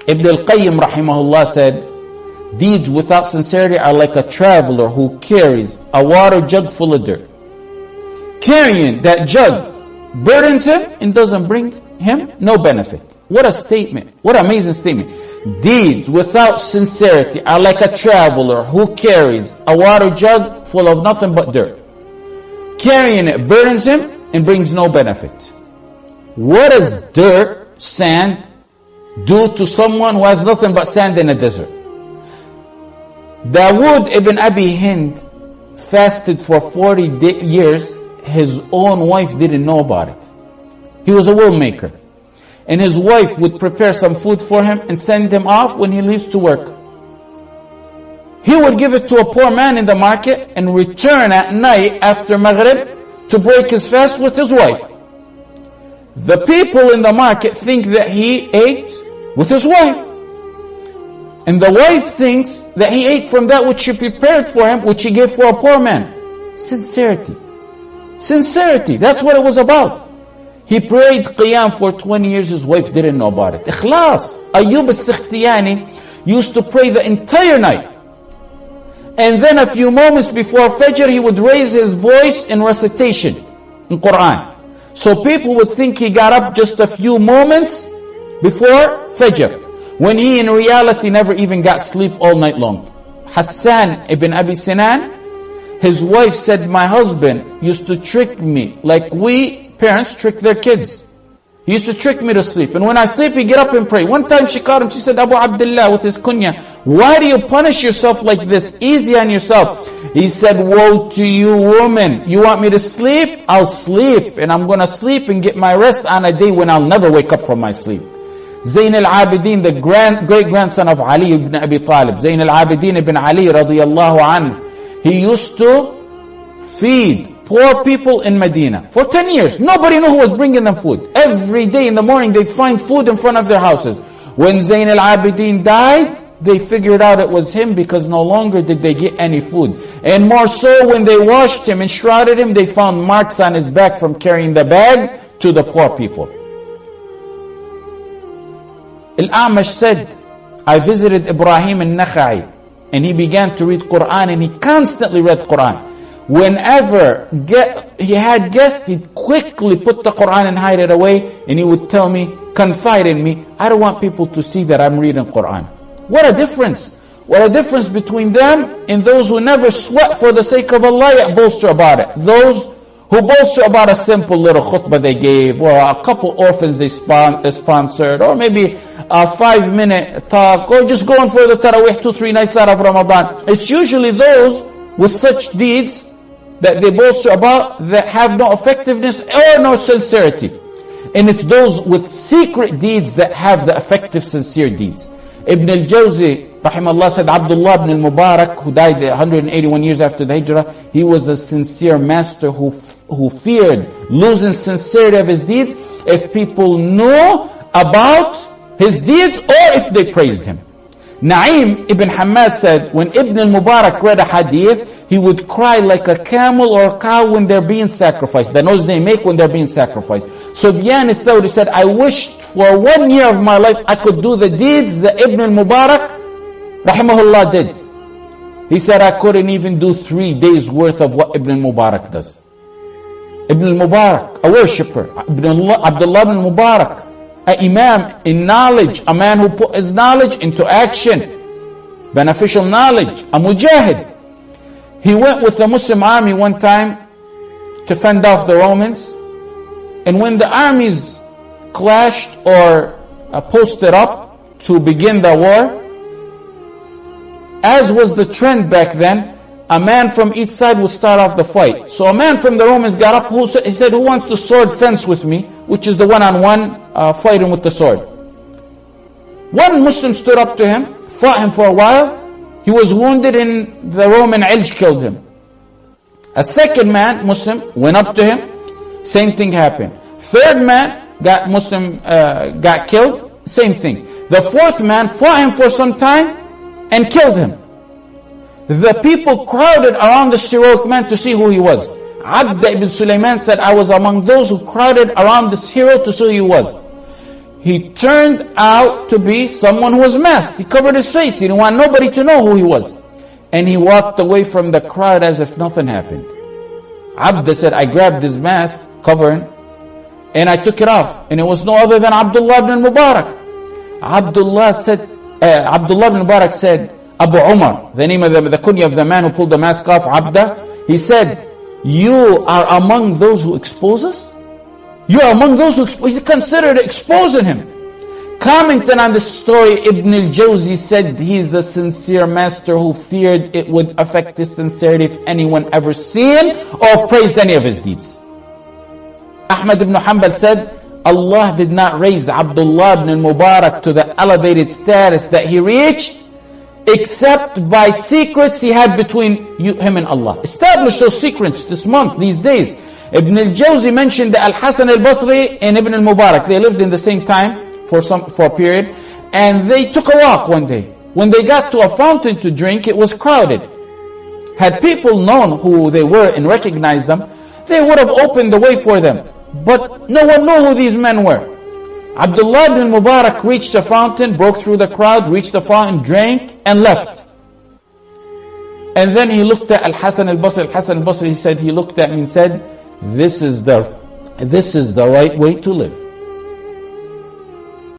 Ibn al-Qayyim rahimahullah said, deeds without sincerity are like a traveler who carries a water jug full of dirt. Carrying that jug burdens him and doesn't bring him no benefit. What a statement. What an amazing statement. Deeds without sincerity are like a traveler who carries a water jug full of nothing but dirt. Carrying it burdens him and brings no benefit. What does dirt, sand, do to someone who has nothing but sand in a desert? Dawood ibn Abi Hind fasted for 40 years. His own wife didn't know about it. He was a wool maker. And his wife would prepare some food for him and send him off when he leaves to work. He would give it to a poor man in the market and return at night after Maghrib to break his fast with his wife. The people in the market think that he ate with his wife. And the wife thinks that he ate from that which she prepared for him, which he gave for a poor man. Sincerity. Sincerity. That's what it was about. He prayed Qiyam for 20 years. His wife didn't know about it. Ikhlas. Ayyub al-Sikhtiyani used to pray the entire night. And then a few moments before Fajr, he would raise his voice in recitation in Quran. So people would think he got up just a few moments before Fajr, when he in reality never even got sleep all night long. Hassan ibn Abi Sinan, his wife said, my husband used to trick me like we parents trick their kids. He used to trick me to sleep. And when I sleep, he get up and pray. One time she called him, she said, Abu Abdullah, with his kunya, why do you punish yourself like this? Easy on yourself. He said, woe to you, woman. You want me to sleep? I'll sleep. And I'm going to sleep and get my rest on a day when I'll never wake up from my sleep. Zayn al-Abidin, the great-grandson of Ali ibn Abi Talib, Zayn al-Abidin ibn Ali radiyallahu anhu, he used to feed poor people in Medina for 10 years. Nobody knew who was bringing them food. Every day in the morning they'd find food in front of their houses. When Zayn al-Abidin died, they figured out it was him because no longer did they get any food. And more so when they washed him and shrouded him, they found marks on his back from carrying the bags to the poor people. Al-A'mash said, I visited Ibrahim al-Nakha'i and he began to read Quran and he constantly read Quran. Whenever he had guests, he'd quickly put the Quran and hide it away, and he would tell me, confide in me, I don't want people to see that I'm reading Quran. What a difference. What a difference between them and those who never sweat for the sake of Allah yet bolster about it. Those who bolster about a simple little khutbah they gave, or a couple orphans they sponsored, or maybe a 5-minute talk, or just going for the Taraweeh 2-3 nights out of Ramadan. It's usually those with such deeds that they boast about that have no effectiveness or no sincerity. And it's those with secret deeds that have the effective, sincere deeds. Ibn al-Jawzi, rahimahullah, said Abdullah ibn al-Mubarak, who died 181 years after the Hijrah, he was a sincere master who feared losing sincerity of his deeds if people knew about his deeds or if they praised him. Na'im ibn Hammad said, when Ibn al-Mubarak read a hadith, he would cry like a camel or a cow when they're being sacrificed. The noise they make when they're being sacrificed. Sufyan al-Thawri said, I wished for 1 year of my life I could do the deeds that Ibn al-Mubarak, rahimahullah, did. He said, I couldn't even do 3 days worth of what Ibn al-Mubarak does. Ibn al-Mubarak, a worshipper. Abdullah ibn Mubarak, an imam in knowledge, a man who put his knowledge into action, beneficial knowledge, a mujahid. He went with the Muslim army one time to fend off the Romans, and when the armies clashed or posted up to begin the war, as was the trend back then, a man from each side would start off the fight. So a man from the Romans got up, he said, who wants to sword fence with me? Which is the one-on-one fighting with the sword. One Muslim stood up to him, fought him for a while. He was wounded and the Roman Ilj killed him. A second man, Muslim, went up to him. Same thing happened. Third man, got killed. Same thing. The fourth man fought him for some time and killed him. The people crowded around this heroic man to see who he was. Abd ibn Sulaiman said, I was among those who crowded around this hero to see who he was. he turned out to be someone who was masked. He covered his face. He didn't want nobody to know who he was. And he walked away from the crowd as if nothing happened. Abda said, I grabbed his mask, covering, and I took it off. And it was no other than Abdullah ibn Mubarak. Abdullah ibn Mubarak said, Abu Umar, the name of the kunya of the man who pulled the mask off, Abda, he said, you are among those who expose us? You are among those who expose. He considered exposing him. Commenting on this story, Ibn al-Jawzi said he's a sincere master who feared it would affect his sincerity if anyone ever seen or praised any of his deeds. Ahmad ibn Hanbal said, Allah did not raise Abdullah ibn al-Mubarak to the elevated status that he reached except by secrets he had between him and Allah. Establish those secrets this month, these days. Ibn al-Jawzi mentioned that Al-Hasan al-Basri and Ibn al-Mubarak, they lived in the same time for a period, and they took a walk one day. When they got to a fountain to drink, it was crowded. Had people known who they were and recognized them, they would have opened the way for them. But no one knew who these men were. Abdullah ibn Mubarak reached the fountain, broke through the crowd, reached the fountain, drank, and left. And then he looked at Al-Hasan al-Basri. Al-Hasan al-Basri, he looked at me and said, this is the right way to live.